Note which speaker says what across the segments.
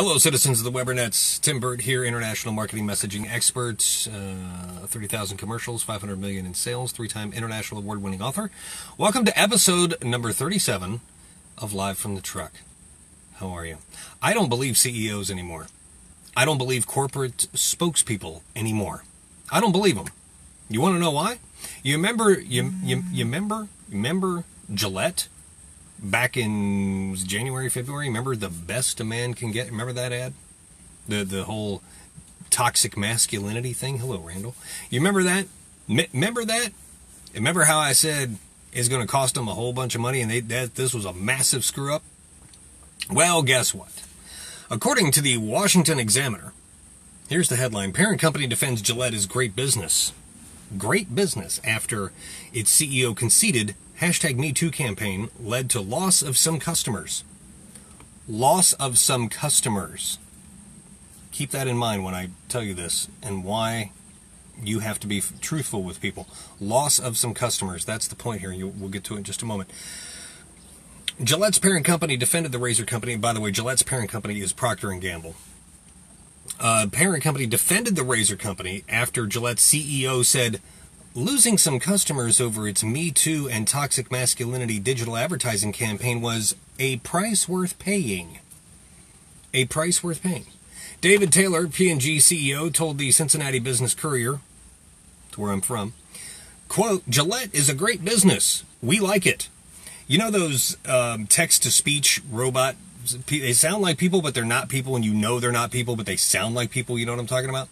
Speaker 1: Hello, citizens of the Webernets. Tim Burt here, international marketing messaging expert, 30,000 commercials, 500 million in sales, three-time international award-winning author. Welcome to episode number 37 of Live from the Truck. How are you? I don't believe CEOs anymore. I don't believe corporate spokespeople anymore. I don't believe them. You want to know why? You remember Gillette? Back in January, February, remember the best a man can get? Remember that ad? The whole toxic masculinity thing? Hello, Randall. You remember that? Remember that? Remember how I said it's going to cost them a whole bunch of money and this was a massive screw up? Well, guess what? According to the Washington Examiner, here's the headline: Parent company defends Gillette as great business. Great business after its CEO conceded #MeToo campaign led to loss of some customers. Loss of some customers. Keep that in mind when I tell you this and why you have to be truthful with people. Loss of some customers. That's the point here. We'll get to it in just a moment. Gillette's parent company defended the razor company. By the way, Gillette's parent company is Procter & Gamble. Parent company defended the razor company after Gillette's CEO said losing some customers over its Me Too and toxic masculinity digital advertising campaign was a price worth paying. A price worth paying. David Taylor, P&G CEO, told the Cincinnati Business Courier, to where I'm from, quote, "Gillette is a great business. We like it. You know those text-to-speech robot, they sound like people, but they're not people, and you know they're not people, but they sound like people, you know what I'm talking about?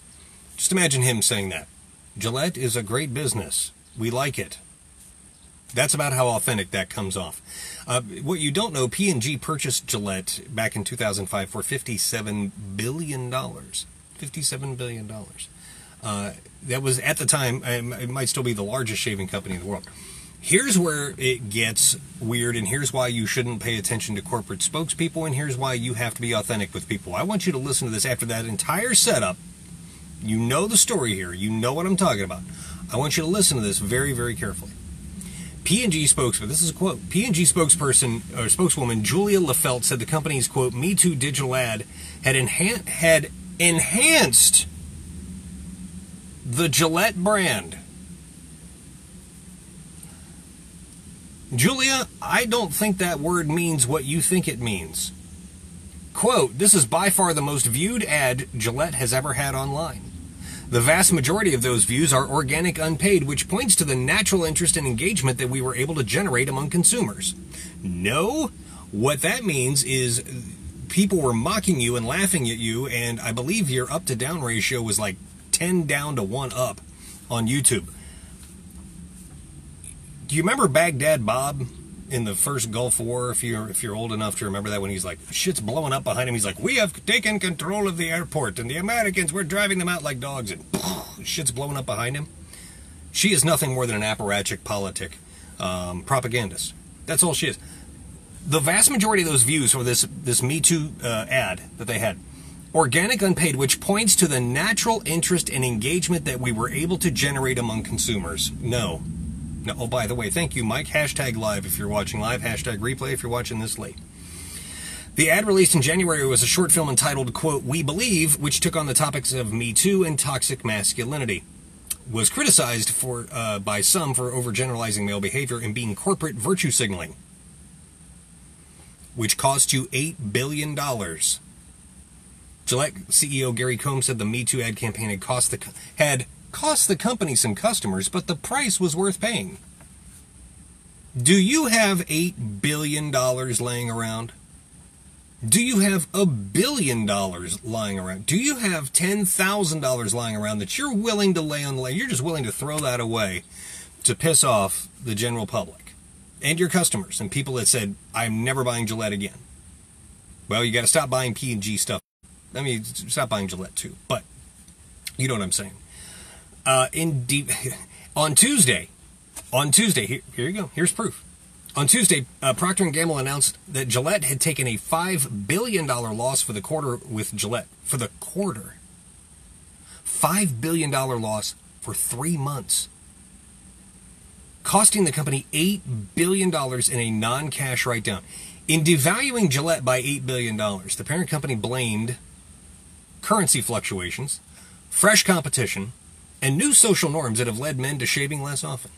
Speaker 1: Just imagine him saying that. Gillette is a great business. We like it." That's about how authentic that comes off. What you don't know, P&G purchased Gillette back in 2005 for $57 billion. $57 billion. That was, at the time, it might still be the largest shaving company in the world. Here's where it gets weird, and here's why you shouldn't pay attention to corporate spokespeople, and here's why you have to be authentic with people. I want you to listen to this after that entire setup. You know the story here. You know what I'm talking about. I want you to listen to this very, very carefully. P&G spokesman, this is a quote, P&G spokesperson or spokeswoman Julia Lefelt said the company's, quote, Me Too digital ad had enhanced the Gillette brand. Julia, I don't think that word means what you think it means. Quote, "This is by far the most viewed ad Gillette has ever had online. The vast majority of those views are organic unpaid, which points to the natural interest and engagement that we were able to generate among consumers." No, what that means is people were mocking you and laughing at you, and I believe your up to down ratio was like 10 down to 1 up on YouTube. Do you remember Baghdad Bob in the first Gulf War, if you're old enough to remember that, when he's like, shit's blowing up behind him, he's like, "We have taken control of the airport, and the Americans, we're driving them out like dogs," and shit's blowing up behind him? She is nothing more than an apparatchik politic propagandist. That's all she is. The vast majority of those views for this Me Too ad that they had, organic unpaid, which points to the natural interest and engagement that we were able to generate among consumers. No. No. Oh, by the way, thank you, Mike. #live if you're watching live. #replay if you're watching this late. The ad, released in January, was a short film entitled, quote, "We Believe," which took on the topics of Me Too and toxic masculinity. Was criticized by some for overgeneralizing male behavior and being corporate virtue signaling, which cost you $8 billion. Gillette CEO Gary Combs said the Me Too ad campaign had cost the company some customers, but the price was worth paying. Do you have $8 billion laying around? Do you have $1 billion lying around? Do you have $10,000 lying around that you're willing to lay on the line? You're just willing to throw that away to piss off the general public and your customers and people that said, "I'm never buying Gillette again." Well, you got to stop buying P&G stuff. I mean, stop buying Gillette too, but you know what I'm saying. On Tuesday, here you go, here's proof. On Tuesday, Procter & Gamble announced that Gillette had taken a $5 billion loss for the quarter with Gillette. For the quarter. $5 billion loss for 3 months. Costing the company $8 billion in a non-cash write-down. In devaluing Gillette by $8 billion, the parent company blamed currency fluctuations, fresh competition, and new social norms that have led men to shaving less often.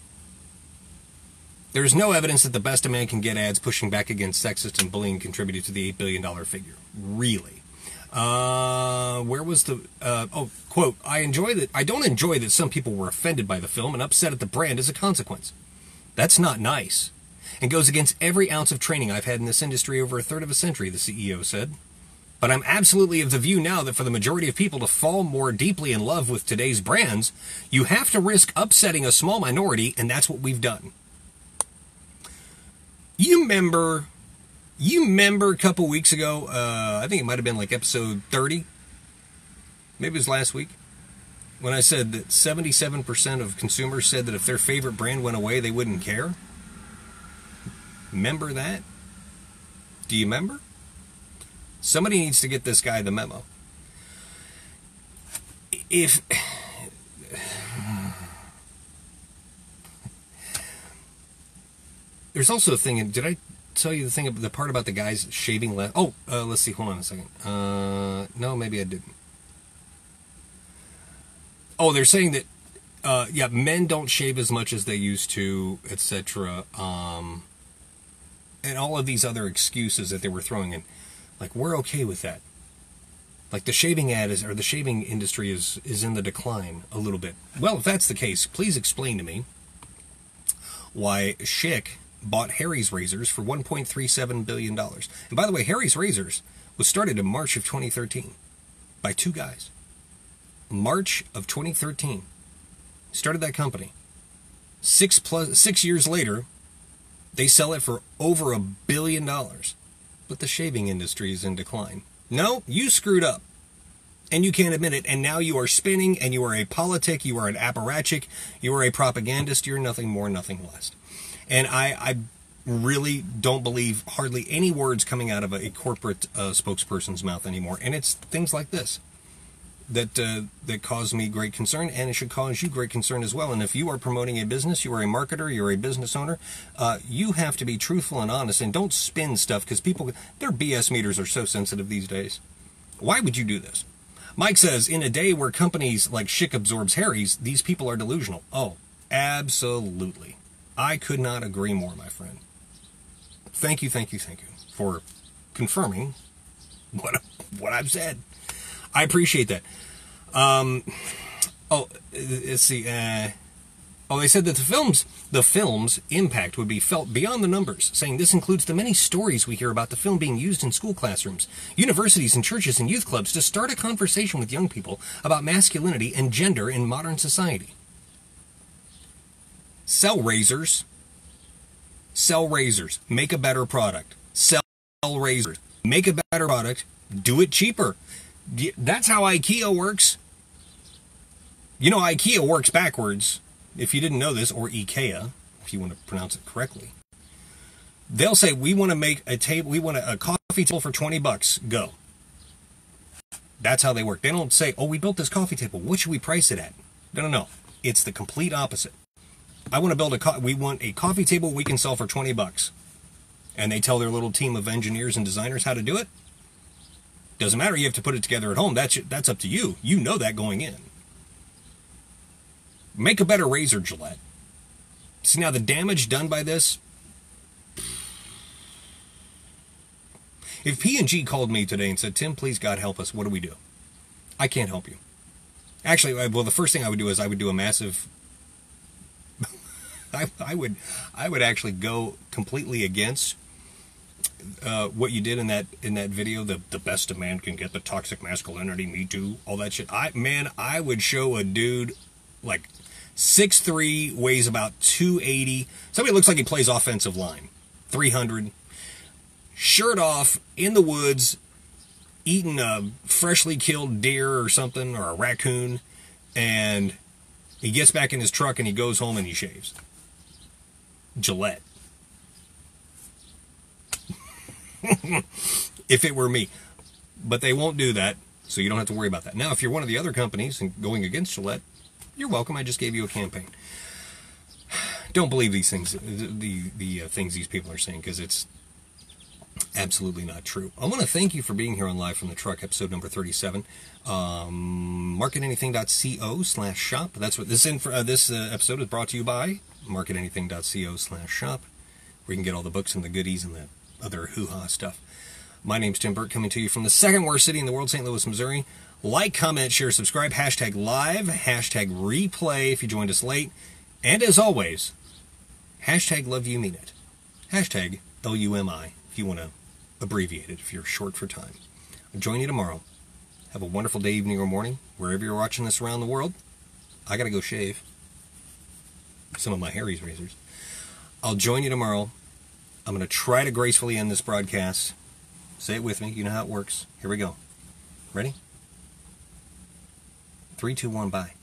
Speaker 1: There is no evidence that the best a man can get ads pushing back against sexist and bullying contributed to the $8 billion figure. Really? Where was the... quote, I don't enjoy that some people were offended by the film and upset at the brand as a consequence. That's not nice, and goes against every ounce of training I've had in this industry over a third of a century, the CEO said. But I'm absolutely of the view now that for the majority of people to fall more deeply in love with today's brands, you have to risk upsetting a small minority, and that's what we've done. You remember a couple weeks ago, I think it might have been like episode 30, maybe it was last week, when I said that 77% of consumers said that if their favorite brand went away, they wouldn't care? Remember that? Do you remember? Somebody needs to get this guy the memo. If... There's also a thing, did I tell you the part about the guys shaving less? Oh, let's see, hold on a second. No, maybe I didn't. Oh, they're saying that, yeah, men don't shave as much as they used to, etc. And all of these other excuses that they were throwing in. Like, we're okay with that. Like, the shaving or the shaving industry is in the decline a little bit. Well, if that's the case, please explain to me why Schick bought Harry's Razors for $1.37 billion. And by the way, Harry's Razors was started in March of 2013 by two guys. March of 2013. Started that company. 6 years later, they sell it for over $1 billion. But the shaving industry is in decline. No, you screwed up. And you can't admit it. And now you are spinning, and you are a politic, you are an apparatchik, you are a propagandist, you're nothing more, nothing less. And I really don't believe hardly any words coming out of a corporate spokesperson's mouth anymore. And it's things like this that cause me great concern, and it should cause you great concern as well. And if you are promoting a business, you are a marketer, you're a business owner, you have to be truthful and honest, and don't spin stuff, because people, their BS meters are so sensitive these days. Why would you do this? Mike says, in a day where companies like Schick absorbs Harry's, these people are delusional. Oh, absolutely. I could not agree more, my friend. Thank you for confirming what I've said. I appreciate that. Let's see. They said that the film's impact would be felt beyond the numbers, saying this includes the many stories we hear about the film being used in school classrooms, universities and churches and youth clubs to start a conversation with young people about masculinity and gender in modern society. Sell razors. Sell razors. Make a better product. Sell razors. Make a better product. Do it cheaper. That's how IKEA works. You know, IKEA works backwards. If you didn't know this, or IKEA, if you want to pronounce it correctly. They'll say, we want to make a table, we want a coffee table for $20. Go. That's how they work. They don't say, oh, we built this coffee table. What should we price it at? No. It's the complete opposite. I want to build we want a coffee table we can sell for $20. And they tell their little team of engineers and designers how to do it. Doesn't matter, you have to put it together at home. That's up to you. You know that going in. Make a better razor, Gillette. See, now the damage done by this. If P&G called me today and said, Tim, please God help us, what do we do? I can't help you. Actually, well, the first thing I would do is I would do a massive... I would actually go completely against what you did in that video, the best a man can get, the toxic masculinity, Me Too, all that shit. I would show a dude like 6'3", weighs about 280. Somebody looks like he plays offensive line, 300, shirt off in the woods, eating a freshly killed deer or something, or a raccoon, and he gets back in his truck and he goes home and he shaves. Gillette. If it were me. But they won't do that, so you don't have to worry about that. Now, if you're one of the other companies and going against Gillette, you're welcome. I just gave you a campaign. Don't believe these things, the things these people are saying, because it's Absolutely not true. I want to thank you for being here on Live from the Truck, episode number 37. Marketanything.co/shop. That's what this episode is brought to you by. Marketanything.co/shop, where you can get all the books and the goodies and the other hoo-ha stuff. My name's Tim Burt, coming to you from the second worst city in the world, St. Louis, Missouri. Like, comment, share, subscribe, hashtag live, hashtag replay if you joined us late. And as always, hashtag love you mean it. Hashtag LUMI if you want to abbreviate it, if you're short for time. I'll join you tomorrow. Have a wonderful day, evening, or morning, wherever you're watching this around the world. I gotta go shave some of my Harry's razors. I'll join you tomorrow. I'm going to try to gracefully end this broadcast. Say it with me. You know how it works. Here we go. Ready? 3, 2, 1, bye.